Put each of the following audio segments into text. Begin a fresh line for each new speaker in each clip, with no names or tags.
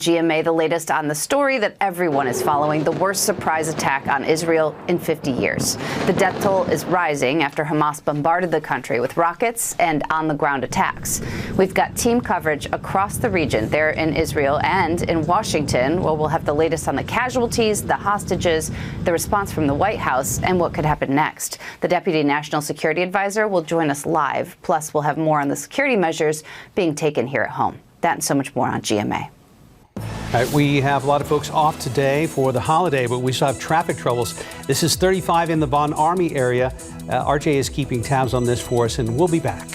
GMA, the latest on the story that everyone is following, the worst surprise attack on Israel in 50 years. The death toll is rising after Hamas bombarded the country with rockets and on-the-ground attacks. We've got team coverage across the region there in Israel and in Washington, where we'll have the latest on the casualties, the hostages, the response from the White House, and what could happen next. The Deputy National Security Advisor will join us live. Plus, we'll have more on the security measures being taken here at home. That and so much more on GMA.
All right, we have a lot of folks off today for the holiday, but we still have traffic troubles. This is 35 in the Von Army area. RJ is keeping tabs on this for us, and we'll be back.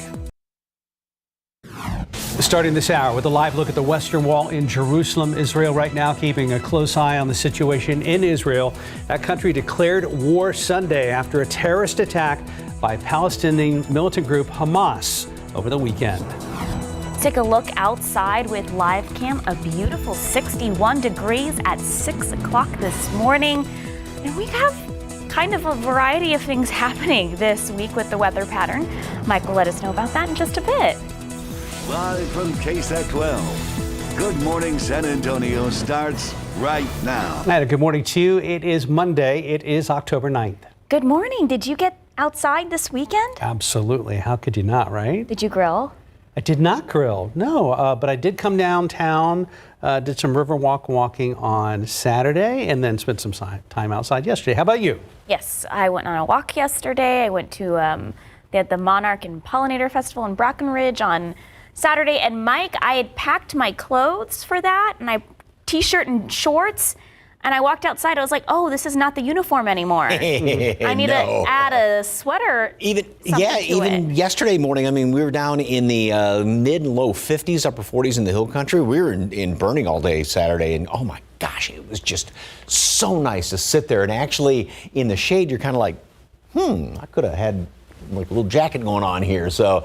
Starting this hour with a live look at the Western Wall in Jerusalem, Israel right now, keeping a close eye on the situation in Israel. That country declared war Sunday after a terrorist attack by Palestinian militant group Hamas over the weekend.
Take a look outside with live cam. A beautiful 61 degrees at 6 o'clock this morning. And we have kind of a variety of things happening this week with the weather pattern. Mike will let us know about that in just a bit.
Live from KSAT 12. Good Morning San Antonio starts right now.
And good morning to you. It is Monday. It is October 9th.
Good morning. Did you get outside this weekend?
Absolutely. How could you not, right?
Did you grill?
I did not grill, no, but I did come downtown, did some river walking on Saturday, and then spent some time outside yesterday. How about you?
Yes, I went on a walk yesterday. I went to they had the Monarch and Pollinator Festival in Brackenridge on Saturday. And Mike, I had packed my clothes for that, and t-shirt and shorts. And I walked outside. I was like, "Oh, this is not the uniform anymore. I need to add a sweater."
Even yesterday morning. I mean, we were down in the mid and low 50s, upper 40s in the Hill Country. We were in burning all day Saturday, and oh my gosh, it was just so nice to sit there. And actually, in the shade, you're kind of like, I could have had like a little jacket going on here. So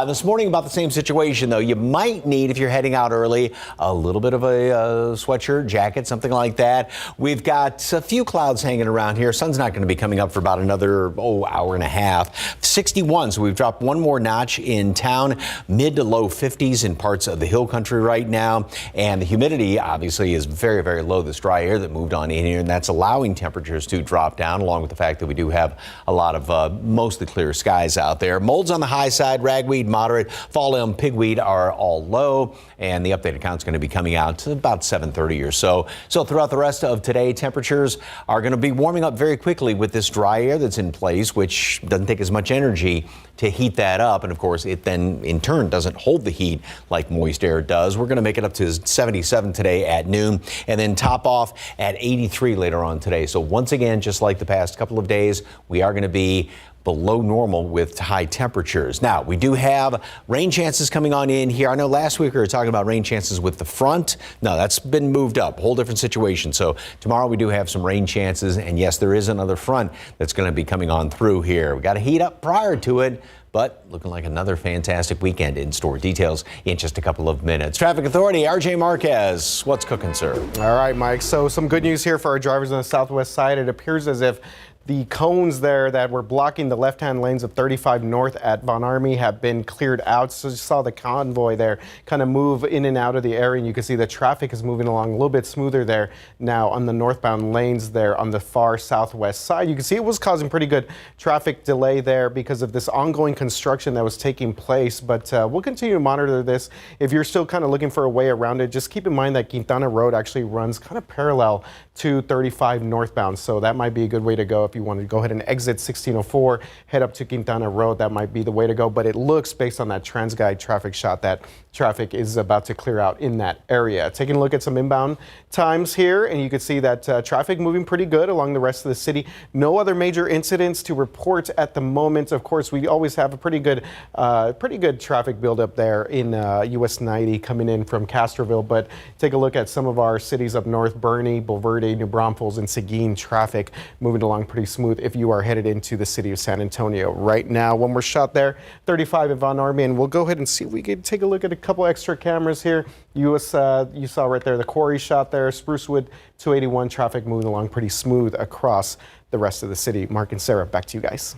this morning about the same situation, though. You might need, if you're heading out early, a little bit of a sweatshirt, jacket, something like that. We've got a few clouds hanging around here. Sun's not going to be coming up for about another hour and a half. 61, so we've dropped one more notch in town. Mid to low 50s in parts of the Hill Country right now. And the humidity obviously is very, very low. This dry air that moved on in here, and that's allowing temperatures to drop down, along with the fact that we do have a lot of mostly clear skies out there. Molds on the high side, ragweed moderate, fall elm, pigweed are all low, and the updated count's going to be coming out to about 7:30 or so. So throughout the rest of today, temperatures are going to be warming up very quickly with this dry air that's in place, which doesn't take as much energy to heat that up. And of course, it then in turn doesn't hold the heat like moist air does. We're going to make it up to 77 today at noon, and then top off at 83 later on today. So once again, just like the past couple of days, we are going to be below normal with high temperatures. Now, we do have rain chances coming on in here. I know last week we were talking about rain chances with the front. No, that's been moved up, whole different situation. So tomorrow we do have some rain chances, and yes, there is another front that's going to be coming on through here. We got to heat up prior to it, but looking like another fantastic weekend in store. Details in just a couple of minutes. Traffic Authority, RJ Marquez, what's cooking, sir?
All right, Mike. So some good news here for our drivers on the southwest side. It appears as if the cones there that were blocking the left-hand lanes of 35 north at Von Army have been cleared out. So you saw the convoy there kind of move in and out of the area, and you can see the traffic is moving along a little bit smoother there now on the northbound lanes there on the far southwest side. You can see it was causing pretty good traffic delay there because of this ongoing construction that was taking place, but we'll continue to monitor this. If you're still kind of looking for a way around it, just keep in mind that Quintana Road actually runs kind of parallel to 35 northbound, so that might be a good way to go. If you want to go ahead and exit 1604, head up to Quintana Road, that might be the way to go. But it looks, based on that TransGuide traffic shot, that traffic is about to clear out in that area. Taking a look at some inbound times here, and you can see that traffic moving pretty good along the rest of the city. No other major incidents to report at the moment. Of course, we always have a pretty good traffic buildup there in US 90 coming in from Castroville. But take a look at some of our cities up north: Bernie, Bulverde, New Braunfels, and Seguin. Traffic moving along pretty smooth if you are headed into the city of San Antonio right now. One more shot there, 35 at Von Army, and we'll go ahead and see if we can take a look at a couple extra cameras here. You saw right there the quarry shot there, Sprucewood 281, traffic moving along pretty smooth across the rest of the city. Mark and Sarah, back to you guys.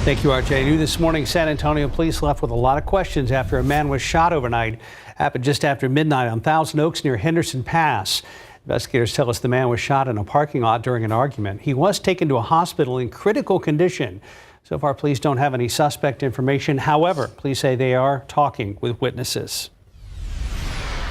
Thank you, RJ. New this morning, San Antonio police left with a lot of questions after a man was shot overnight. Happened just after midnight on Thousand Oaks near Henderson Pass. Investigators tell us the man was shot in a parking lot during an argument. He was taken to a hospital in critical condition. So far, police don't have any suspect information. However, police say they are talking with witnesses.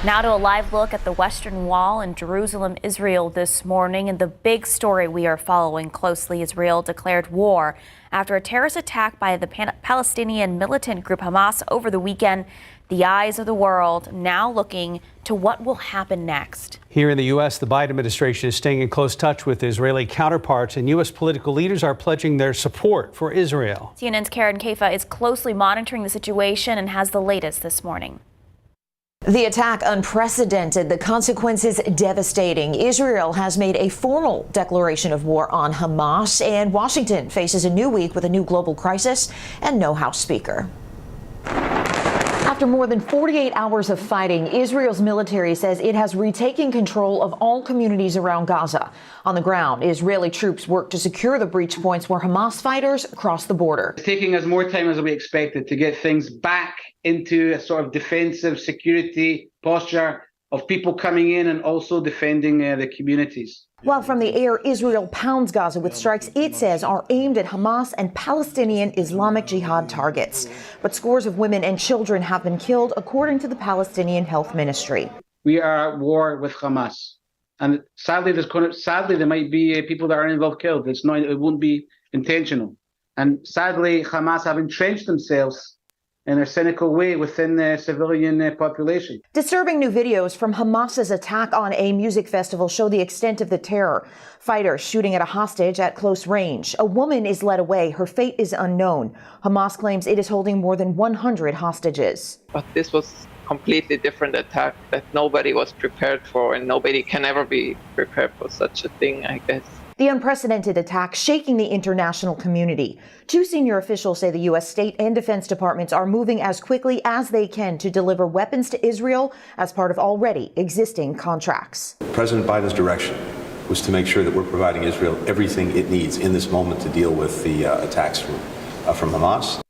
Now to a live look at the Western Wall in Jerusalem, Israel this morning. And the big story we are following closely, Israel declared war after a terrorist attack by the Palestinian militant group Hamas over the weekend. The eyes of the world now looking to what will happen next.
Here in the U.S., the Biden administration is staying in close touch with Israeli counterparts, and U.S. political leaders are pledging their support for Israel.
CNN's Karen Kaifa is closely monitoring the situation and has the latest this morning.
The attack unprecedented, the consequences devastating. Israel has made a formal declaration of war on Hamas, and Washington faces a new week with a new global crisis and no House Speaker. After more than 48 hours of fighting, Israel's military says it has retaken control of all communities around Gaza. On the ground, Israeli troops work to secure the breach points where Hamas fighters cross the border.
It's taking us more time as we expected to get things back into a sort of defensive security posture of people coming in and also defending the communities.
While from the air, Israel pounds Gaza with strikes it says are aimed at Hamas and Palestinian Islamic Jihad targets. But scores of women and children have been killed, according to the Palestinian Health Ministry.
We are at war with Hamas. And sadly, there might be people that are involved killed. It won't be intentional. And sadly, Hamas have entrenched themselves in a cynical way within the civilian population.
Disturbing new videos from Hamas's attack on a music festival show the extent of the terror. Fighters shooting at a hostage at close range. A woman is led away. Her fate is unknown. Hamas claims it is holding more than 100 hostages.
But this was a completely different attack that nobody was prepared for, and nobody can ever be prepared for such a thing, I guess.
The unprecedented attack shaking the international community. Two senior officials say the U.S. State and Defense Departments are moving as quickly as they can to deliver weapons to Israel as part of already existing contracts.
President Biden's direction was to make sure that we're providing Israel everything it needs in this moment to deal with the attacks from Hamas.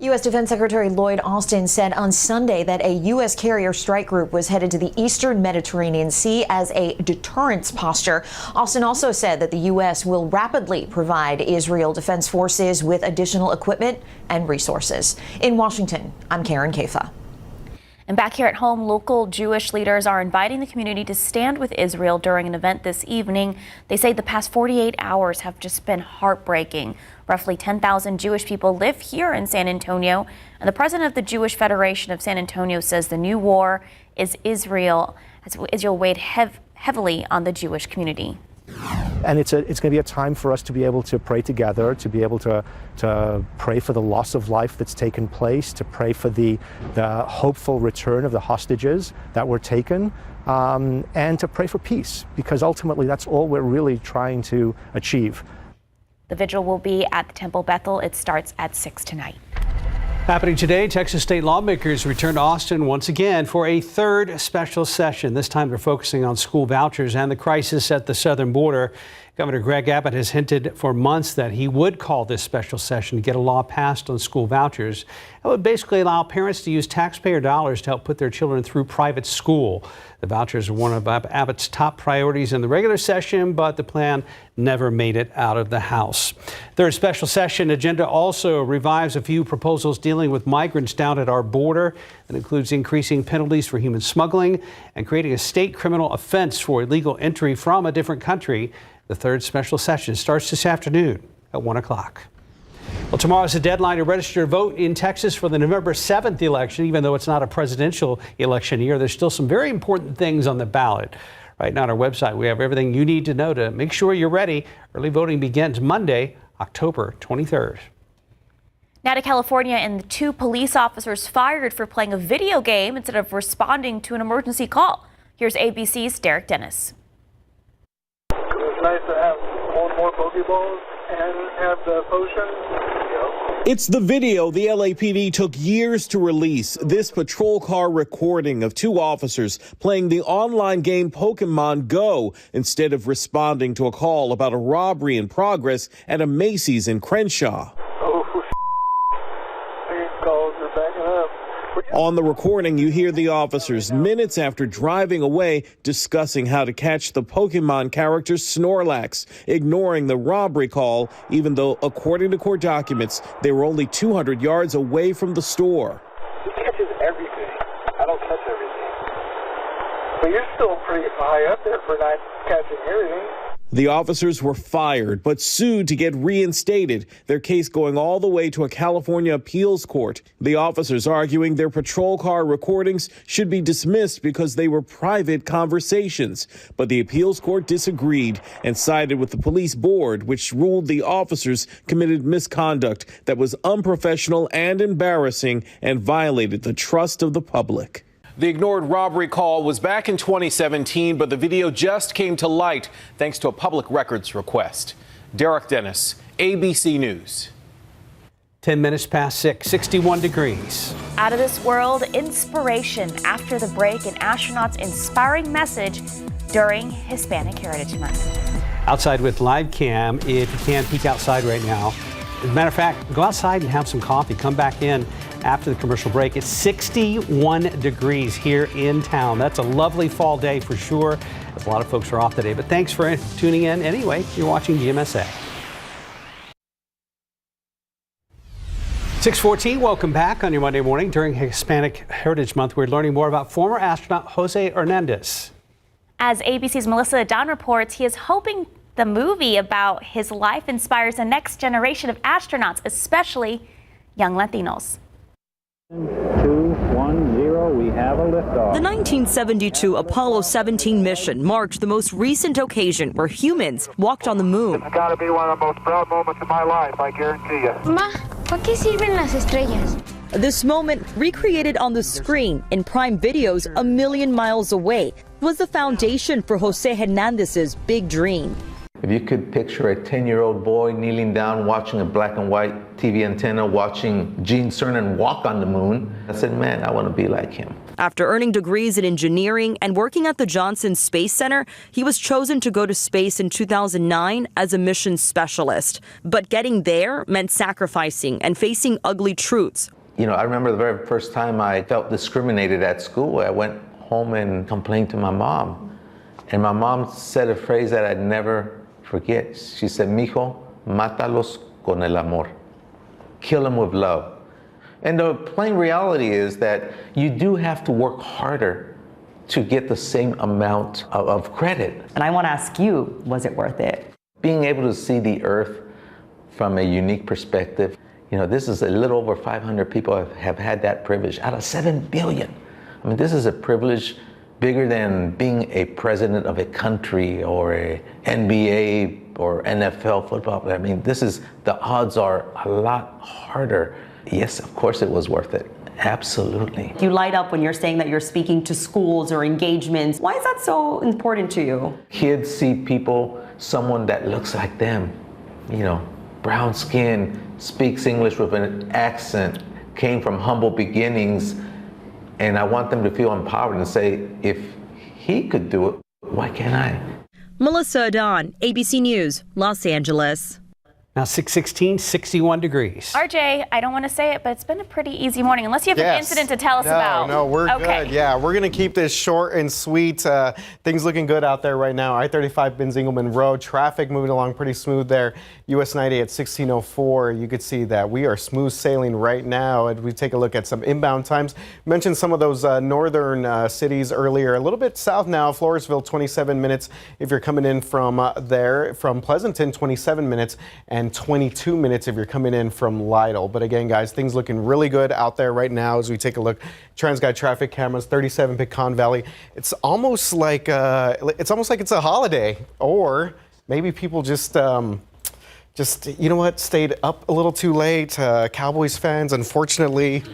U.S. Defense Secretary Lloyd Austin said on Sunday that a U.S. carrier strike group was headed to the eastern Mediterranean Sea as a deterrence posture. Austin also said that the U.S. will rapidly provide Israel Defense Forces with additional equipment and resources. In Washington, I'm Karen Kaifa.
And back here at home, local Jewish leaders are inviting the community to stand with Israel during an event this evening. They say the past 48 hours have just been heartbreaking. Roughly 10,000 Jewish people live here in San Antonio, and the president of the Jewish Federation of San Antonio says the new war is Israel weighed heavily on the Jewish community.
And it's going to be a time for us to be able to pray together, to be able to pray for the loss of life that's taken place, to pray for the hopeful return of the hostages that were taken, and to pray for peace, because ultimately that's all we're really trying to achieve.
The vigil will be at the Temple Bethel. It starts at 6 tonight.
Happening today, Texas state lawmakers return to Austin once again for a third special session. This time they're focusing on school vouchers and the crisis at the southern border. Governor Greg Abbott has hinted for months that he would call this special session to get a law passed on school vouchers. It would basically allow parents to use taxpayer dollars to help put their children through private school. The vouchers are one of Abbott's top priorities in the regular session, but the plan never made it out of the House. Third special session agenda also revives a few proposals dealing with migrants down at our border. That includes increasing penalties for human smuggling and creating a state criminal offense for illegal entry from a different country. The third special session starts this afternoon at 1 o'clock. Well, tomorrow's the deadline to register to vote in Texas for the November 7th election. Even though it's not a presidential election year, there's still some very important things on the ballot. Right now on our website, we have everything you need to know to make sure you're ready. Early voting begins Monday, October 23rd.
Now to California, and the two police officers fired for playing a video game instead of responding to an emergency call. Here's ABC's Derek Dennis.
It's nice to have one more Pokeball and have the potion.
It's the video the LAPD took years to release. This patrol car recording of two officers playing the online game Pokemon Go instead of responding to a call about a robbery in progress at a Macy's in Crenshaw.
Oh,
On the recording, you hear the officers minutes after driving away discussing how to catch the Pokemon character Snorlax, ignoring the robbery call, even though, according to court documents, they were only 200 yards away from the store.
He catches everything. I don't catch everything. But you're still pretty high up there for not catching everything.
The officers were fired, but sued to get reinstated, their case going all the way to a California appeals court. The officers arguing their patrol car recordings should be dismissed because they were private conversations. But the appeals court disagreed and sided with the police board, which ruled the officers committed misconduct that was unprofessional and embarrassing and violated the trust of the public.
The ignored robbery call was back in 2017, but the video just came to light thanks to a public records request. Derek Dennis, ABC News.
10 minutes past 6, 61 degrees.
Out of this world inspiration after the break, an astronaut's inspiring message during Hispanic Heritage Month.
Outside with live cam, if you can peek outside right now. As a matter of fact, go outside and have some coffee. Come back in after the commercial break. It's 61 degrees here in town. That's a lovely fall day for sure, as a lot of folks are off today. But thanks for tuning in anyway. You're watching GMSA. 6:14, welcome back on your Monday morning. During Hispanic Heritage Month, we're learning more about former astronaut Jose Hernandez.
As ABC's Melissa Adon reports, he is hoping the movie about his life inspires the next generation of astronauts, especially young Latinos.
2, 1, 0, we have a liftoff.
The 1972 Apollo 17 mission marked the most recent occasion where humans walked on the moon.
It's got to be one of the most proud moments of my life, I guarantee you.
Ma, ¿para qué sirven las estrellas?
This moment, recreated on the screen in Prime Video's A Million Miles Away, was the foundation for Jose Hernandez's big dream.
If you could picture a 10-year-old boy kneeling down, watching a black and white TV antenna, watching Gene Cernan walk on the moon, I said, man, I want to be like him.
After earning degrees in engineering and working at the Johnson Space Center, he was chosen to go to space in 2009 as a mission specialist. But getting there meant sacrificing and facing ugly truths.
You know, I remember the very first time I felt discriminated at school. I went home and complained to my mom. And my mom said a phrase that I'd never forget. She said, mijo, mátalos con el amor. Kill them with love. And the plain reality is that you do have to work harder to get the same amount of credit.
And I want to ask you, was it worth it?
Being able to see the Earth from a unique perspective, you know, this is a little over 500 people have had that privilege out of 7 billion. I mean, this is a privilege bigger than being a president of a country or a NBA or NFL football. I mean, the odds are a lot harder. Yes, of course it was worth it. Absolutely.
You light up when you're saying that you're speaking to schools or engagements. Why is that so important to you?
Kids see people, someone that looks like them, you know, brown skin, speaks English with an accent, came from humble beginnings, and I want them to feel empowered and say, if he could do it, why can't I?
Melissa Adon, ABC News, Los Angeles.
Now 6:16, 61 degrees.
RJ, I don't want to say it, but it's been a pretty easy morning, unless you have an incident to tell us about.
No, we're
okay.
good. Yeah, we're going to keep this short and sweet. Things looking good out there right now. I-35 Benzingelman Road, traffic moving along pretty smooth there. US 90 at 1604. You could see that we are smooth sailing right now. And we take a look at some inbound times. Mentioned some of those northern cities earlier. A little bit south now, Floresville, 27 minutes if you're coming in from there. From Pleasanton, 27 minutes. And 22 minutes if you're coming in from Lytle. But again, guys, things looking really good out there right now as we take a look. TransGuide traffic cameras, 37 Pecan Valley. It's almost like it's a holiday, or maybe people just you know what, stayed up a little too late. Cowboys fans, unfortunately.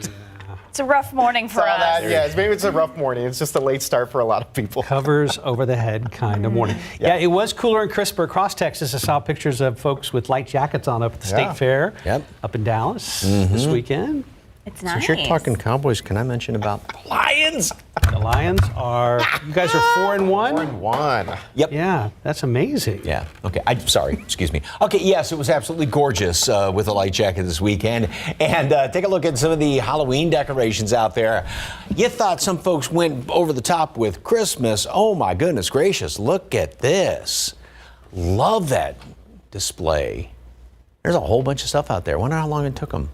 It's a rough morning for us.
Yeah, maybe it's a rough morning. It's just a late start for a lot of people.
Covers over the head kind of morning. Yeah, it was cooler and crisper across Texas. I saw pictures of folks with light jackets on up at the State Fair up in Dallas this weekend.
It's nice.
Since you're talking Cowboys, can I mention about the Lions?
The Lions are, you guys are 4-1?
4-1.
Yep.
Yeah, that's amazing.
Yeah. Okay. I'm sorry. Excuse me. Okay. Yes, it was absolutely gorgeous with a light jacket this weekend. And take a look at some of the Halloween decorations out there. You thought some folks went over the top with Christmas. Oh my goodness gracious. Look at this. Love that display. There's a whole bunch of stuff out there. I wonder how long it took them.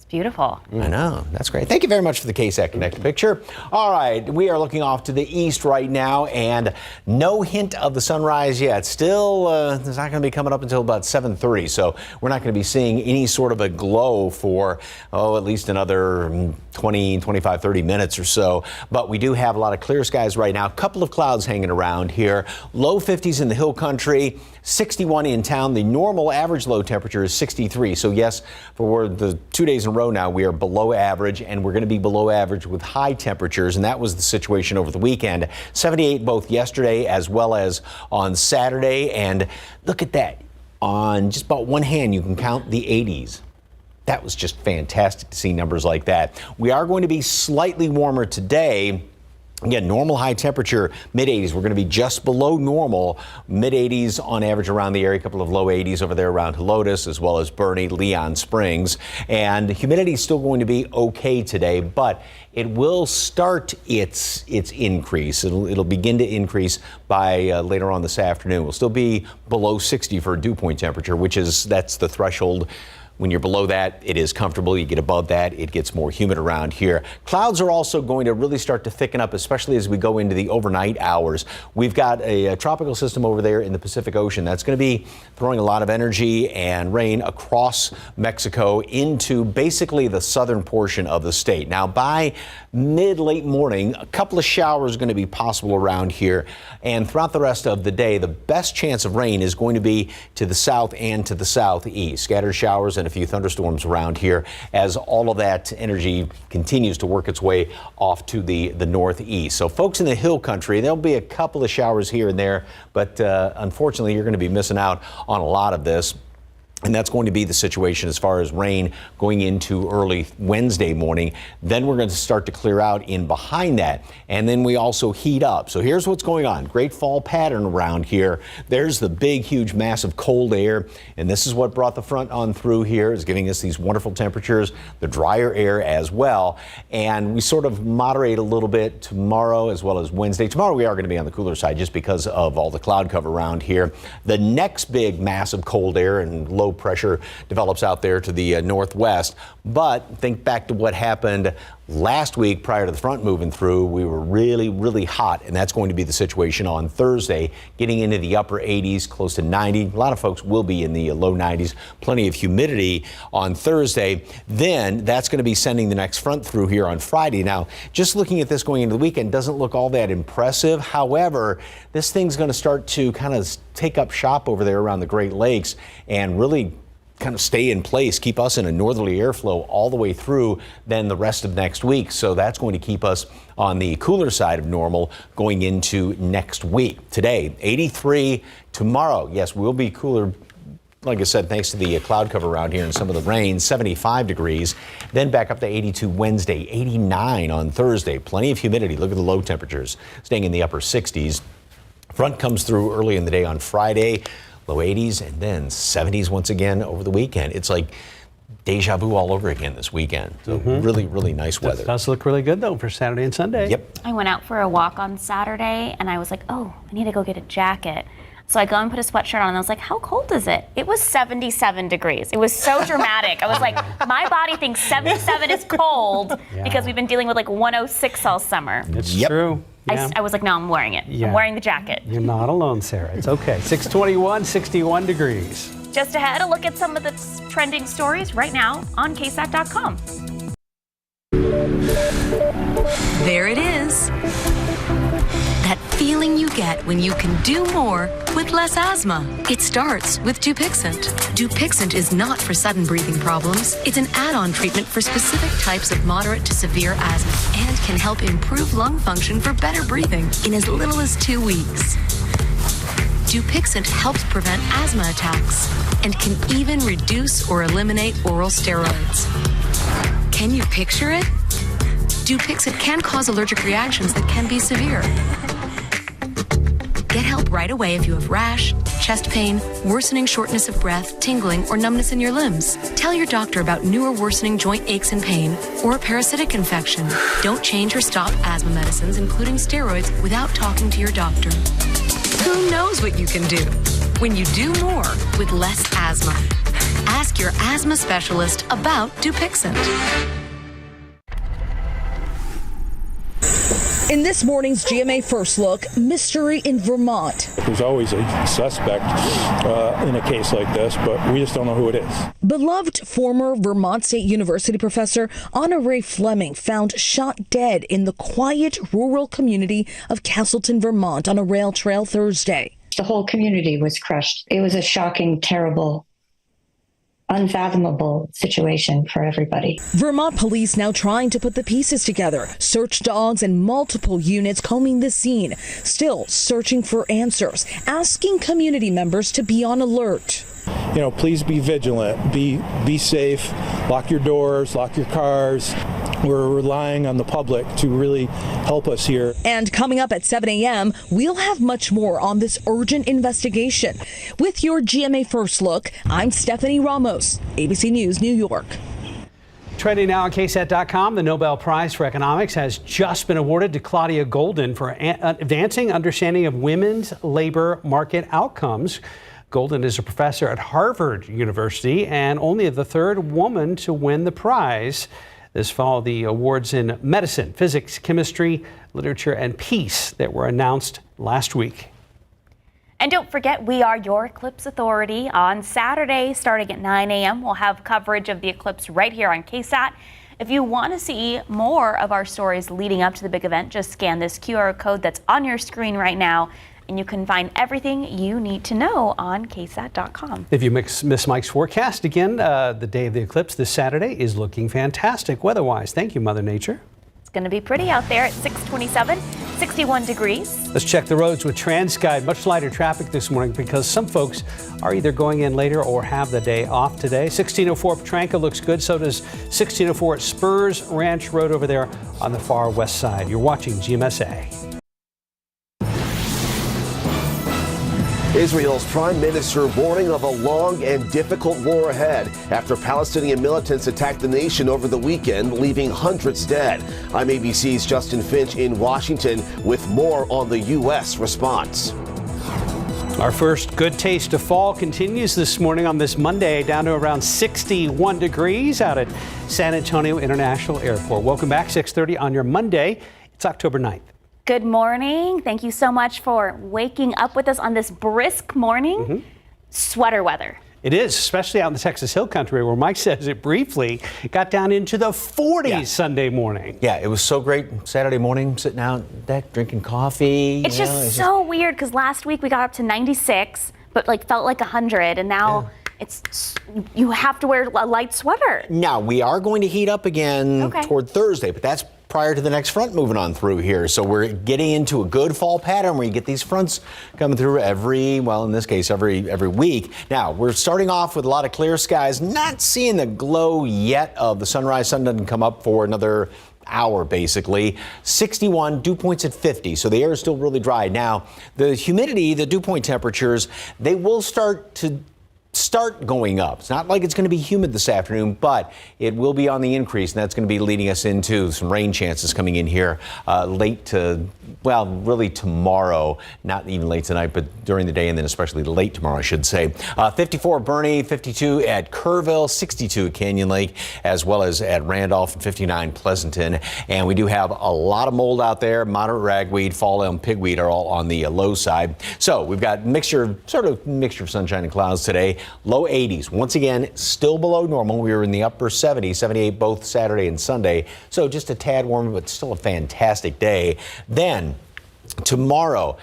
Beautiful.
I know. That's great. Thank you very much for the KSAT Connect picture. All right. We are looking off to the east right now, and no hint of the sunrise yet. Still, it's not going to be coming up until about 7:30, so we're not going to be seeing any sort of a glow for, at least another 20, 25, 30 minutes or so. But we do have a lot of clear skies right now. A couple of clouds hanging around here. Low 50s in the hill country. 61 in town. The normal average low temperature is 63. So yes, for the 2 days in a row now, we are below average, and we're going to be below average with high temperatures. And that was the situation over the weekend. 78 both yesterday as well as on Saturday. And look at that. On just about one hand, you can count the 80s. That was just fantastic to see numbers like that. We are going to be slightly warmer today. Again, normal high temperature, mid-80s. We're going to be just below normal, mid-80s on average around the area, a couple of low 80s over there around Helotes, as well as Bernie, Leon Springs. And humidity is still going to be okay today, but it will start its increase. It'll begin to increase by later on this afternoon. We'll still be below 60 for a dew point temperature, that's the threshold. When you're below that, it is comfortable. You get above that, it gets more humid around here. Clouds are also going to really start to thicken up, especially as we go into the overnight hours. We've got a tropical system over there in the Pacific Ocean that's going to be throwing a lot of energy and rain across Mexico into basically the southern portion of the state. Now, by mid-late morning, a couple of showers are going to be possible around here. And throughout the rest of the day, the best chance of rain is going to be to the south and to the southeast. Scattered showers and a few thunderstorms around here as all of that energy continues to work its way off to the northeast. So folks in the hill country, there'll be a couple of showers here and there, but unfortunately you're going to be missing out on a lot of this. And that's going to be the situation as far as rain going into early Wednesday morning. Then we're going to start to clear out in behind that. And then we also heat up. So here's what's going on. Great fall pattern around here. There's the big, huge, massive cold air. And this is what brought the front on through here, is giving us these wonderful temperatures, the drier air as well. And we sort of moderate a little bit tomorrow as well as Wednesday. Tomorrow we are going to be on the cooler side just because of all the cloud cover around here. The next big, massive cold air and low pressure develops out there to the northwest. But think back to what happened last week prior to the front moving through. We were really, really hot, and that's going to be the situation on Thursday, getting into the upper 80s, close to 90. A lot of folks will be in the low 90s. Plenty of humidity on Thursday. Then that's going to be sending the next front through here on Friday. Now, just looking at this going into the weekend doesn't look all that impressive. However, this thing's going to start to kind of take up shop over there around the Great Lakes and really kind of stay in place, keep us in a northerly airflow all the way through then the rest of next week. So that's going to keep us on the cooler side of normal going into next week. Today, 83. Tomorrow, yes, we'll be cooler. Like I said, thanks to the cloud cover around here and some of the rain, 75 degrees. Then back up to 82 Wednesday, 89 on Thursday. Plenty of humidity. Look at the low temperatures staying in the upper 60s. Front comes through early in the day on Friday. Low 80s and then 70s once again over the weekend. It's like deja vu all over again this weekend. So really, really nice weather.
It does look really good though for Saturday and Sunday.
Yep.
I went out for a walk on Saturday and I was like, oh, I need to go get a jacket. So I go and put a sweatshirt on and I was like, how cold is it? It was 77 degrees. It was so dramatic. I was like, my body thinks 77 is cold because we've been dealing with like 106 all summer.
It's true. Yeah.
I was like, no, I'm wearing it. I'm wearing the jacket.
You're not alone, Sarah. It's okay. 621, 61 degrees.
Just ahead, a look at some of the trending stories right now on ksat.com.
There it is. That feeling you get when you can do more with less asthma. It starts with Dupixent. Dupixent is not for sudden breathing problems. It's an add-on treatment for specific types of moderate to severe asthma and can help improve lung function for better breathing in as little as 2 weeks. Dupixent helps prevent asthma attacks and can even reduce or eliminate oral steroids. Can you picture it? Dupixent can cause allergic reactions that can be severe. Get help right away if you have rash, chest pain, worsening shortness of breath, tingling, or numbness in your limbs. Tell your doctor about new or worsening joint aches and pain or a parasitic infection. Don't change or stop asthma medicines, including steroids, without talking to your doctor. Who knows what you can do when you do more with less asthma? Ask your asthma specialist about Dupixent.
In this morning's GMA First Look, mystery in Vermont.
There's always a suspect in a case like this, but we just don't know who it is.
Beloved former Vermont State University professor Anna Ray Fleming found shot dead in the quiet rural community of Castleton, Vermont on a rail trail Thursday.
The whole community was crushed. It was a shocking, terrible, unfathomable situation for everybody.
Vermont police now trying to put the pieces together. Search dogs and multiple units combing the scene, still searching for answers, asking community members to be on alert.
You know, please be vigilant, be safe, lock your doors, lock your cars. We're relying on the public to really help us here.
And coming up at 7 a.m., we'll have much more on this urgent investigation. With your GMA First Look, I'm Stephanie Ramos, ABC News, New York.
Trending now on KSAT.com, the Nobel Prize for Economics has just been awarded to Claudia Golden for advancing understanding of women's labor market outcomes. Golden is a professor at Harvard University and only the third woman to win the prize. This followed the awards in medicine, physics, chemistry, literature, and peace that were announced last week.
And don't forget, we are your Eclipse Authority. On Saturday, starting at 9 a.m., we'll have coverage of the eclipse right here on KSAT. If you want to see more of our stories leading up to the big event, just scan this QR code that's on your screen right now, and you can find everything you need to know on KSAT.com.
If you miss Mike's forecast again, the day of the eclipse this Saturday is looking fantastic weather-wise. Thank you, Mother Nature.
It's going to be pretty out there at 627, 61 degrees.
Let's check the roads with TransGuide. Much lighter traffic this morning because some folks are either going in later or have the day off today. 1604 Petranka looks good. So does 1604 at Spurs Ranch Road over there on the far west side. You're watching GMSA.
Israel's prime minister warning of a long and difficult war ahead after Palestinian militants attacked the nation over the weekend, leaving hundreds dead. I'm ABC's Justin Finch in Washington with more on the U.S. response.
Our first good taste of fall continues this morning on this Monday, down to around 61 degrees out at San Antonio International Airport. Welcome back, 6:30 on your Monday. It's October 9th.
Good morning. Thank you so much for waking up with us on this brisk morning. Sweater weather.
It is, especially out in the Texas Hill Country where Mike says it briefly got down into the 40s Sunday morning.
Yeah, it was so great Saturday morning, sitting out deck, drinking coffee.
It's just so weird because last week we got up to 96, but felt like 100, and now you have to wear a light sweater.
Now, we are going to heat up again toward Thursday, but that's prior to the next front moving on through here. So we're getting into a good fall pattern where you get these fronts coming through in this case, every week. Now, we're starting off with a lot of clear skies, not seeing the glow yet of the sunrise. Sun doesn't come up for another hour, basically. 61, dew points at 50, so the air is still really dry. Now, the humidity, the dew point temperatures, they will start going up. It's not like it's going to be humid this afternoon, but it will be on the increase, and that's going to be leading us into some rain chances coming in here really tomorrow. Not even late tonight, but during the day, and then especially late tomorrow, I should say. 54 at Bernie, 52 at Kerrville, 62 at Canyon Lake, as well as at Randolph, and 59 Pleasanton. And we do have a lot of mold out there. Moderate ragweed, fall elm, pigweed are all on the low side. So we've got mixture of sunshine and clouds today. Low 80s. Once again, still below normal. We were in the upper 70s, 78 both Saturday and Sunday. So just a tad warmer, but still a fantastic day. Then tomorrow,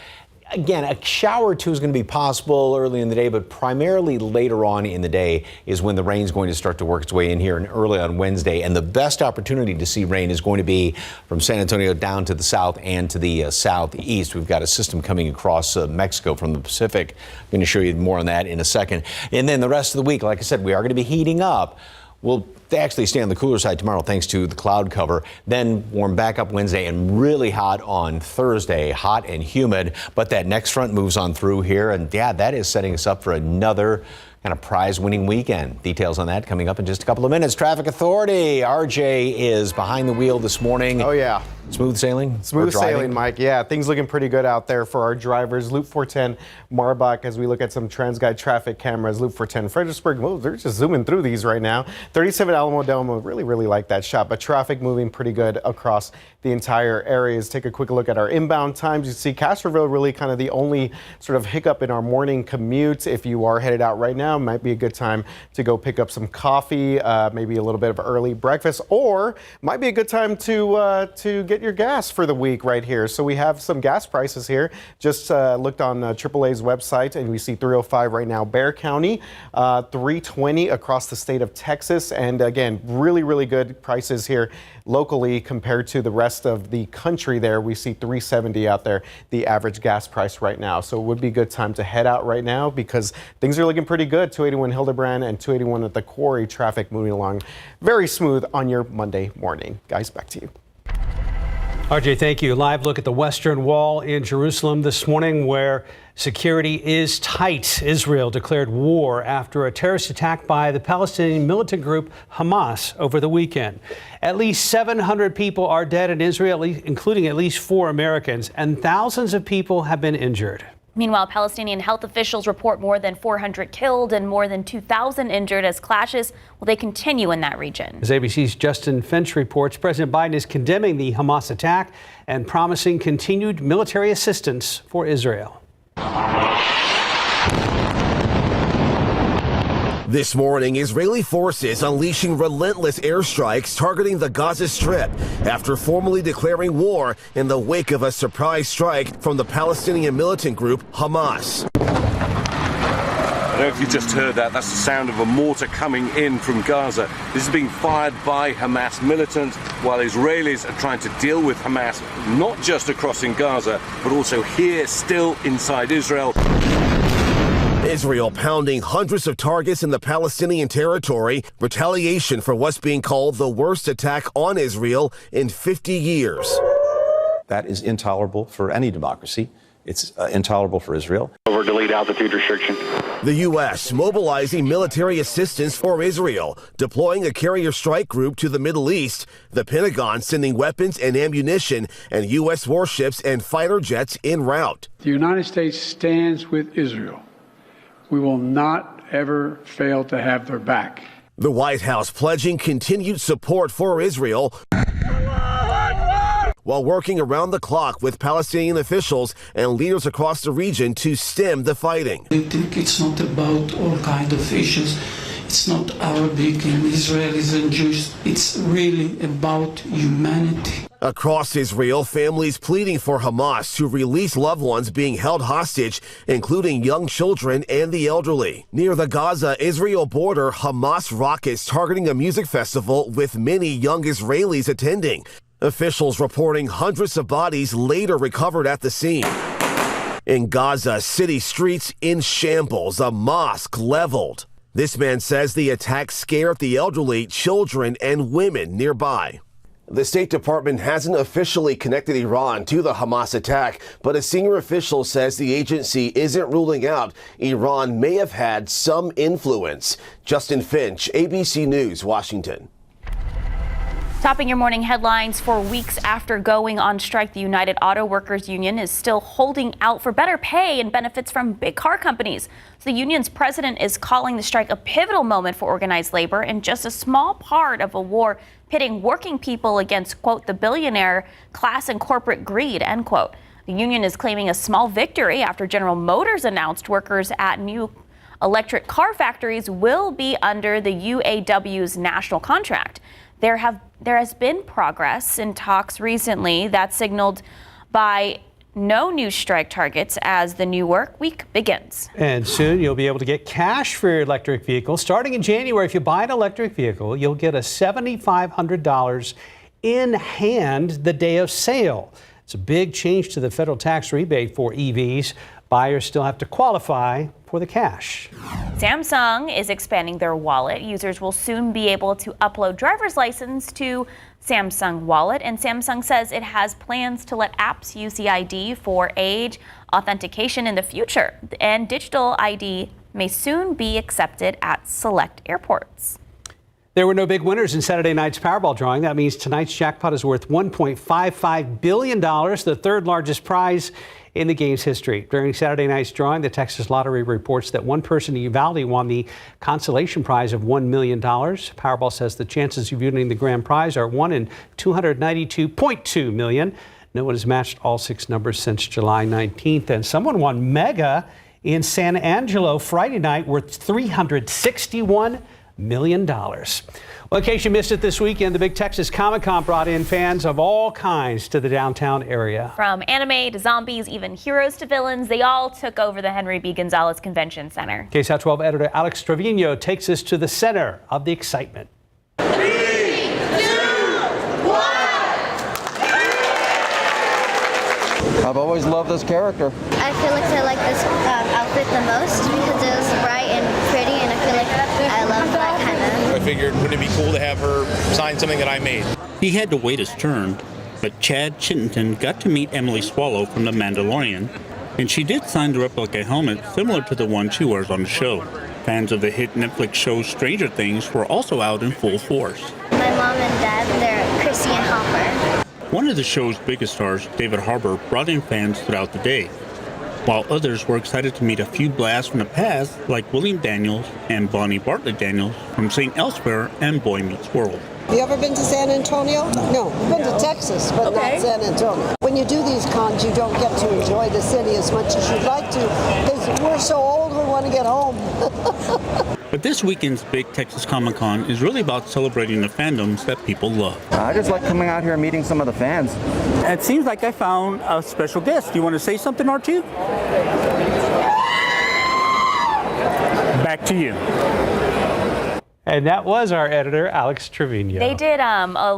again, a shower or two is going to be possible early in the day, but primarily later on in the day is when the rain is going to start to work its way in here and early on Wednesday. And the best opportunity to see rain is going to be from San Antonio down to the south and to the southeast. We've got a system coming across Mexico from the Pacific. I'm going to show you more on that in a second. And then the rest of the week, like I said, we are going to be heating up. We'll They actually stay on the cooler side tomorrow thanks to the cloud cover. Then warm back up Wednesday and really hot on Thursday, hot and humid. But that next front moves on through here. And yeah, that is setting us up for another kind of prize-winning weekend. Details on that coming up in just a couple of minutes. Traffic Authority, RJ is behind the wheel this morning.
Oh, yeah.
Smooth sailing?
Smooth sailing, Mike. Yeah, things looking pretty good out there for our drivers. Loop 410, Marbach, as we look at some TransGuide traffic cameras. Loop 410, Fredericksburg, well, they're just zooming through these right now. 37 Alamo Dome, really like that shot, but traffic moving pretty good across the entire areas. Take a quick look at our inbound times. You see Castroville really kind of the only sort of hiccup in our morning commute. If you are headed out right now, might be a good time to go pick up some coffee, maybe a little bit of early breakfast, or might be a good time to get your gas for the week right here. So we have some gas prices here. Just looked on AAA's website and we see $3.05 right now, Bexar County, $3.20 across the state of Texas. And again, really good prices here locally compared to the rest of the country there. We see $3.70 out there, the average gas price right now. So it would be a good time to head out right now because things are looking pretty good. 281 Hildebrand and 281 at the Quarry, traffic moving along very smooth on your Monday morning. Guys, back to you.
RJ, thank you. Live look at the Western Wall in Jerusalem this morning where security is tight. Israel declared war after a terrorist attack by the Palestinian militant group Hamas over the weekend. At least 700 people are dead in Israel, including at least 4 Americans, and thousands of people have been injured.
Meanwhile, Palestinian health officials report more than 400 killed and more than 2,000 injured as clashes they continue in that region.
As ABC's Justin Finch reports, President Biden is condemning the Hamas attack and promising continued military assistance for Israel.
This morning, Israeli forces unleashing relentless airstrikes targeting the Gaza Strip after formally declaring war in the wake of a surprise strike from the Palestinian militant group Hamas.
I don't know if you just heard that. That's the sound of a mortar coming in from Gaza. This is being fired by Hamas militants while Israelis are trying to deal with Hamas, not just across in Gaza, but also here, still inside Israel.
Israel pounding hundreds of targets in the Palestinian territory, retaliation for what's being called the worst attack on Israel in 50 years.
That is intolerable for any democracy. It's intolerable for Israel.
Over delete altitude restriction.
The U.S. mobilizing military assistance for Israel, deploying a carrier strike group to the Middle East, the Pentagon sending weapons and ammunition, and U.S. warships and fighter jets en route.
The United States stands with Israel. We will not ever fail to have their back.
The White House pledging continued support for Israel while working around the clock with Palestinian officials and leaders across the region to stem the fighting.
I think it's not about all kinds of issues. It's not Arabic and Israelis and Jews. It's really about humanity.
Across Israel, families pleading for Hamas to release loved ones being held hostage, including young children and the elderly. Near the Gaza-Israel border, Hamas rockets targeting a music festival with many young Israelis attending. Officials reporting hundreds of bodies later recovered at the scene. In Gaza, city streets in shambles, a mosque leveled. This man says the attack scared the elderly, children, and women nearby. The State Department hasn't officially connected Iran to the Hamas attack, but a senior official says the agency isn't ruling out Iran may have had some influence. Justin Finch, ABC News, Washington.
Topping your morning headlines, for weeks after going on strike, the United Auto Workers Union is still holding out for better pay and benefits from big car companies. So the union's president is calling the strike a pivotal moment for organized labor and just a small part of a war pitting working people against, quote, the billionaire class and corporate greed, end quote. The union is claiming a small victory after General Motors announced workers at new electric car factories will be under the UAW's national contract. There has been progress in talks recently that signaled by no new strike targets as the new work week begins.
And soon you'll be able to get cash for your electric vehicle. Starting in January, if you buy an electric vehicle, you'll get a $7,500 in hand the day of sale. It's a big change to the federal tax rebate for EVs. Buyers still have to qualify for the cash.
Samsung is expanding their wallet. Users will soon be able to upload driver's license to Samsung Wallet, and Samsung says it has plans to let apps use the ID for age authentication in the future, and digital ID may soon be accepted at select airports.
There were no big winners in Saturday night's Powerball drawing. That means tonight's jackpot is worth $1.55 billion, the third largest prize in the game's history. During Saturday night's drawing, the Texas Lottery reports that one person in Uvalde won the consolation prize of $1 million. Powerball says the chances of winning the grand prize are 1 in 292.2 million. No one has matched all 6 numbers since July 19th. And someone won mega in San Angelo Friday night worth $361 million. Well, in case you missed it this weekend, the big Texas ComicCon brought in fans of all kinds to the downtown area.
From anime to zombies, even heroes to villains, they all took over the Henry B. Gonzalez Convention Center.
KSAT 12 editor Alex Trevino takes us to the center of the excitement.
3, 2, 1.
I've always loved this character.
I feel like I like this outfit the most because it was bright and pretty, and I feel like I love that kind of.
I figured, wouldn't it be cool to have her sign something that I made?
He had to wait his turn, but Chad Chittenden got to meet Emily Swallow from The Mandalorian, and she did sign the replica helmet similar to the one she wears on the show. Fans of the hit Netflix show Stranger Things were also out in full force.
My mom and dad, they're Chrissy and Hopper.
One of the show's biggest stars, David Harbour, brought in fans throughout the day, while others were excited to meet a few blasts from the past, like William Daniels and Bonnie Bartlett Daniels from St. Elsewhere and Boy Meets World.
Have you ever been to San Antonio? No. I've been to Texas, but not San Antonio. When you do these cons, you don't get to enjoy the city as much as you'd like to, because we're so old we want to get home.
But this weekend's big Texas ComicCon is really about celebrating the fandoms that people love.
I just like coming out here and meeting some of the fans.
It seems like I found a special guest. Do you want to say something, R2? Back to you.
And that was our editor, Alex Trevino.
They did a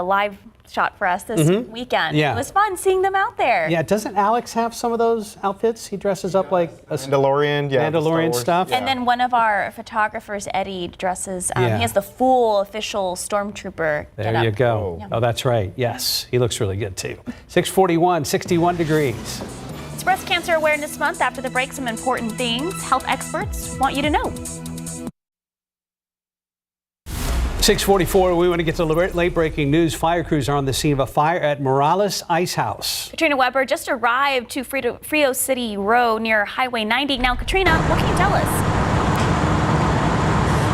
live shot for us this weekend.
Yeah.
It was fun seeing them out there.
Yeah, doesn't Alex have some of those outfits? He dresses up like a
Mandalorian,
Mandalorian stuff.
And then one of our photographers, Eddie, dresses, he
Yeah.
has the full official Stormtrooper
There
getup.
you go.
Yeah.
Oh, that's right. Yes, he looks really good too. 641, 61 degrees.
It's Breast Cancer Awareness Month. After the break, some important things health experts want you to know.
644, we want to get to late breaking news. Fire crews are on the scene of a fire at Morales Ice House.
Katrina Weber just arrived to Frio City Road near Highway 90. Now, Katrina, what can you tell us?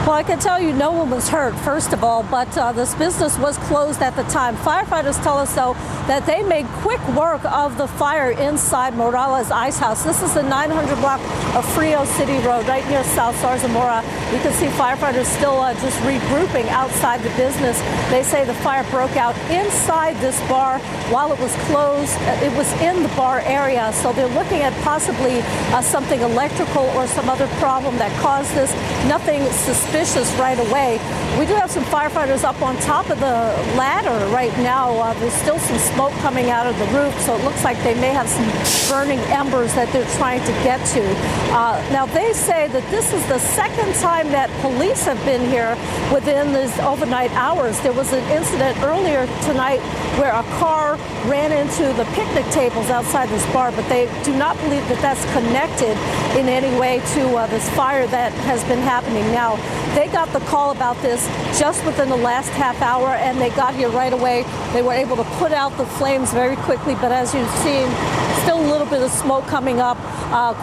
Well, I can tell you no one was hurt, first of all, but this business was closed at the time. Firefighters tell us, though, that they made quick work of the fire inside Morales Ice House. This is the 900 block of Frio City Road, right near South Zarzamora. You can see firefighters still just regrouping outside the business. They say the fire broke out inside this bar while it was closed. It was in the bar area, so they're looking at possibly something electrical or some other problem that caused this. Nothing suspicious right away. We do have some firefighters up on top of the ladder right now. There's still some smoke coming out of the roof, so it looks like they may have some burning embers that they're trying to get to. Now, they say that this is the second time that police have been here within these overnight hours. There was an incident earlier tonight where a car ran into the picnic tables outside this bar, but they do not believe that that's connected in any way to this fire that has been happening now. They got the call about this just within the last half hour, and they got here right away. They were able to put out the flames very quickly, but as you've seen, still a little bit of smoke coming up,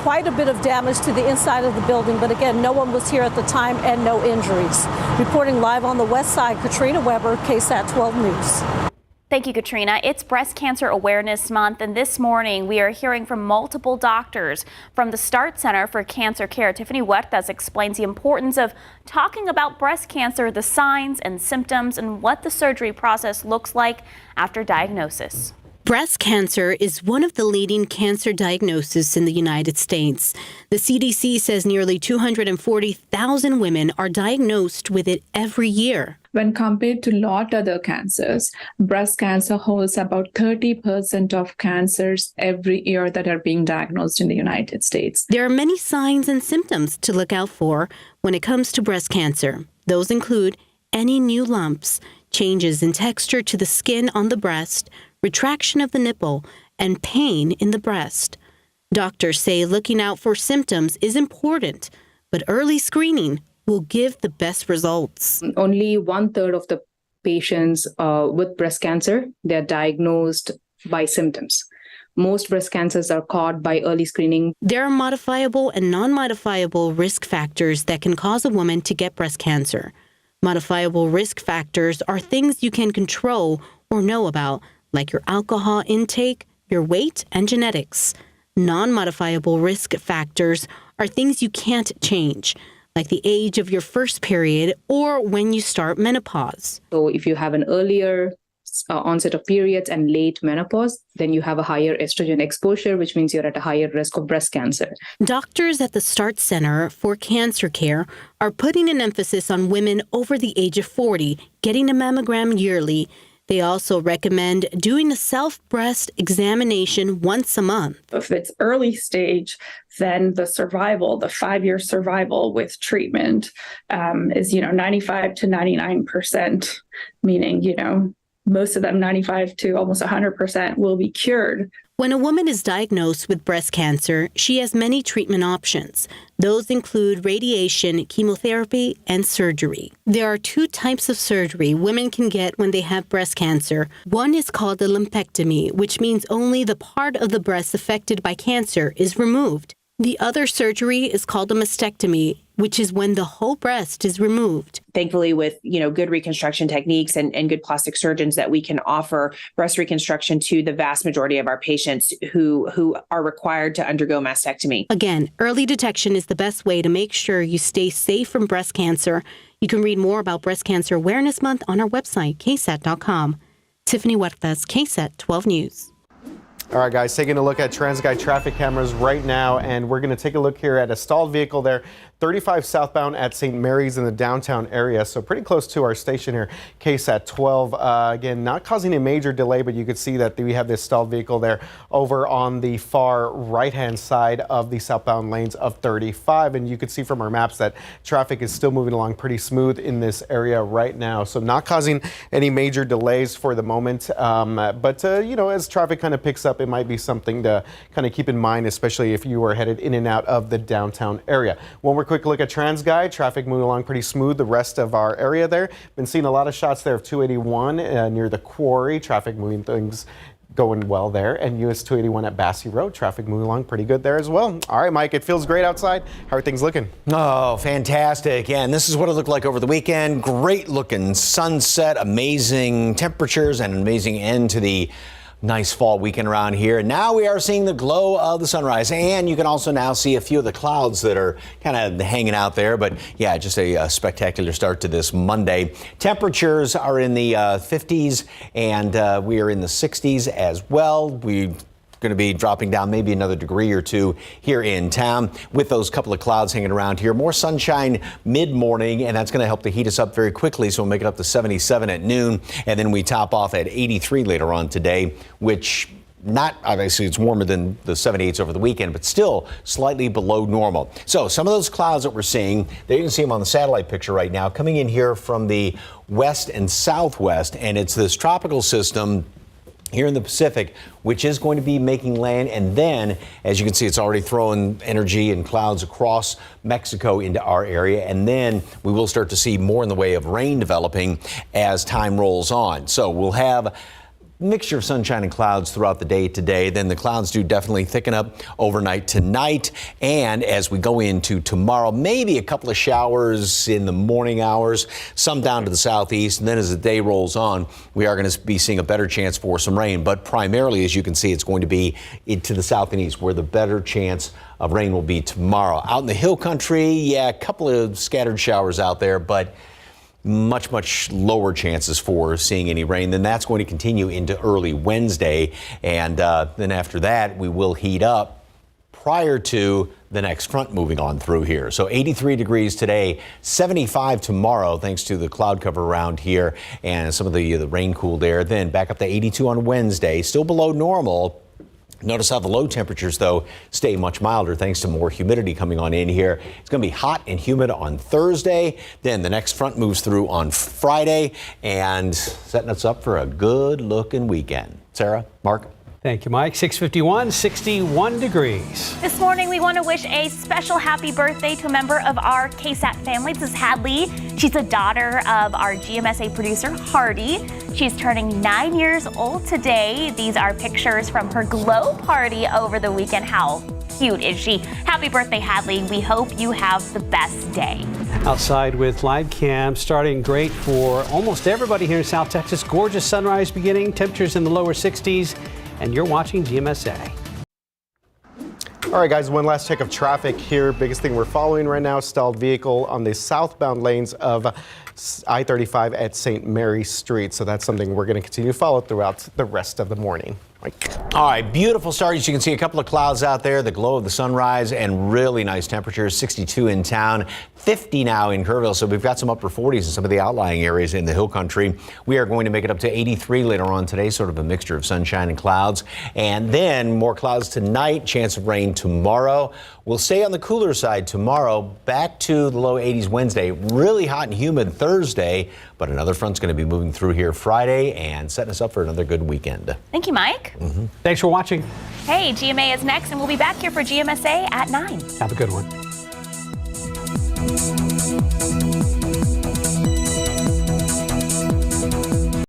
quite a bit of damage to the inside of the building, but again, no one was here at the time and no injuries. Reporting live on the west side, Katrina Weber, KSAT 12 News.
Thank you, Katrina. It's Breast Cancer Awareness Month, and this morning we are hearing from multiple doctors from the START Center for Cancer Care. Tiffany Huertas explains the importance of talking about breast cancer, the signs and symptoms, and what the surgery process looks like after diagnosis.
Breast cancer is one of the leading cancer diagnoses in the United States. The CDC says nearly 240,000 women are diagnosed with it every year.
When compared to a lot other cancers, breast cancer holds about 30% of cancers every year that are being diagnosed in the United States.
There are many signs and symptoms to look out for when it comes to breast cancer. Those include any new lumps, changes in texture to the skin on the breast, retraction of the nipple, and pain in the breast. Doctors say looking out for symptoms is important, but early screening will give the best results.
Only 1/3 of the patients with breast cancer, they're diagnosed by symptoms. Most breast cancers are caught by early screening.
There are modifiable and non-modifiable risk factors that can cause a woman to get breast cancer. Modifiable risk factors are things you can control or know about, like your alcohol intake, your weight, and genetics. Non-modifiable risk factors are things you can't change, like the age of your first period or when you start menopause.
So if you have an earlier onset of periods and late menopause, then you have a higher estrogen exposure, which means you're at a higher risk of breast cancer.
Doctors at the START Center for Cancer Care are putting an emphasis on women over the age of 40 getting a mammogram yearly. They also recommend doing a self-breast examination once a month.
If it's early stage, then the survival, the 5-year survival with treatment is, 95 to 99%, meaning, most of them, 95 to almost 100%, will be cured.
When a woman is diagnosed with breast cancer, she has many treatment options. Those include radiation, chemotherapy, and surgery. There are 2 types of surgery women can get when they have breast cancer. One is called a lumpectomy, which means only the part of the breast affected by cancer is removed. The other surgery is called a mastectomy, which is when the whole breast is removed.
Thankfully, with good reconstruction techniques and good plastic surgeons, that we can offer breast reconstruction to the vast majority of our patients who are required to undergo mastectomy.
Again, early detection is the best way to make sure you stay safe from breast cancer. You can read more about Breast Cancer Awareness Month on our website, ksat.com. Tiffany Huertas, KSAT 12 News.
All right, guys, taking a look at TransGuide traffic cameras right now, and we're going to take a look here at a stalled vehicle there, 35 southbound at St. Mary's in the downtown area, so pretty close to our station here, KSAT 12. Again, not causing a major delay, but you could see that we have this stalled vehicle there over on the far right-hand side of the southbound lanes of 35, and you can see from our maps that traffic is still moving along pretty smooth in this area right now, so not causing any major delays for the moment, but as traffic kind of picks up, it might be something to kind of keep in mind, especially if you are headed in and out of the downtown area. One more quick look at TransGuide. Traffic moving along pretty smooth the rest of our area there. Been seeing a lot of shots there of 281 near the quarry. Traffic moving things going well there. And US 281 at Bassey Road. Traffic moving along pretty good there as well. All right, Mike, it feels great outside. How are things looking?
Oh, fantastic. Yeah, and this is what it looked like over the weekend. Great looking sunset, amazing temperatures, and an amazing end to the nice fall weekend around here. And now we are seeing the glow of the sunrise, and you can also now see a few of the clouds that are kind of hanging out there. But yeah, just a spectacular start to this Monday. Temperatures are in the 50s, and we are in the 60s as well. We're going to be dropping down maybe another degree or 2 here in town with those couple of clouds hanging around here. More sunshine mid-morning, and that's going to help to heat us up very quickly, so we'll make it up to 77 at noon, and then we top off at 83 later on today, which not obviously it's warmer than the 78s over the weekend, but still slightly below normal. So some of those clouds that we're seeing, there you can see them on the satellite picture right now, coming in here from the west and southwest, and it's this tropical system here in the Pacific, which is going to be making land. And then, as you can see, it's already throwing energy and clouds across Mexico into our area. And then we will start to see more in the way of rain developing as time rolls on. So we'll have mixture of sunshine and clouds throughout the day today. Then the clouds do definitely thicken up overnight tonight. And as we go into tomorrow, maybe a couple of showers in the morning hours, some down to the southeast. And then as the day rolls on, we are going to be seeing a better chance for some rain. But primarily, as you can see, it's going to be to the south and east where the better chance of rain will be tomorrow. Out in the hill country, yeah, a couple of scattered showers out there, but much lower chances for seeing any rain. Then that's going to continue into early Wednesday. And then after that, we will heat up prior to the next front moving on through here. So 83 degrees today, 75 tomorrow, thanks to the cloud cover around here and some of the rain cooled air. Then back up to 82 on Wednesday, still below normal. Notice how the low temperatures, though, stay much milder thanks to more humidity coming on in here. It's going to be hot and humid on Thursday. Then the next front moves through on Friday and setting us up for a good-looking weekend. Sarah, Mark?
Thank you, Mike. 651, 61 degrees.
This morning, we want to wish a special happy birthday to a member of our KSAT family. This is Hadley. She's a daughter of our GMSA producer, Hardy. She's turning 9 years old today. These are pictures from her glow party over the weekend. How cute is she? Happy birthday, Hadley. We hope you have the best day.
Outside with live cam, starting great for almost everybody here in South Texas. Gorgeous sunrise beginning, temperatures in the lower 60s. And you're watching GMSA.
All right, guys, one last check of traffic here. Biggest thing we're following right now, stalled vehicle on the southbound lanes of I-35 at St. Mary Street. So that's something we're going to continue to follow throughout the rest of the morning.
All right, beautiful start. As you can see, a couple of clouds out there, the glow of the sunrise, and really nice temperatures. 62 in town, 50 now in Kerrville. So we've got some upper 40s in some of the outlying areas in the hill country. We are going to make it up to 83 later on today, sort of a mixture of sunshine and clouds. And then more clouds tonight, chance of rain tomorrow. We'll stay on the cooler side tomorrow, back to the low 80s Wednesday. Really hot and humid Thursday, but another front's going to be moving through here Friday and setting us up for another good weekend.
Thank you, Mike.
Thanks for watching.
Hey, GMA is next, and we'll be back here for GMSA at 9.
Have a good one.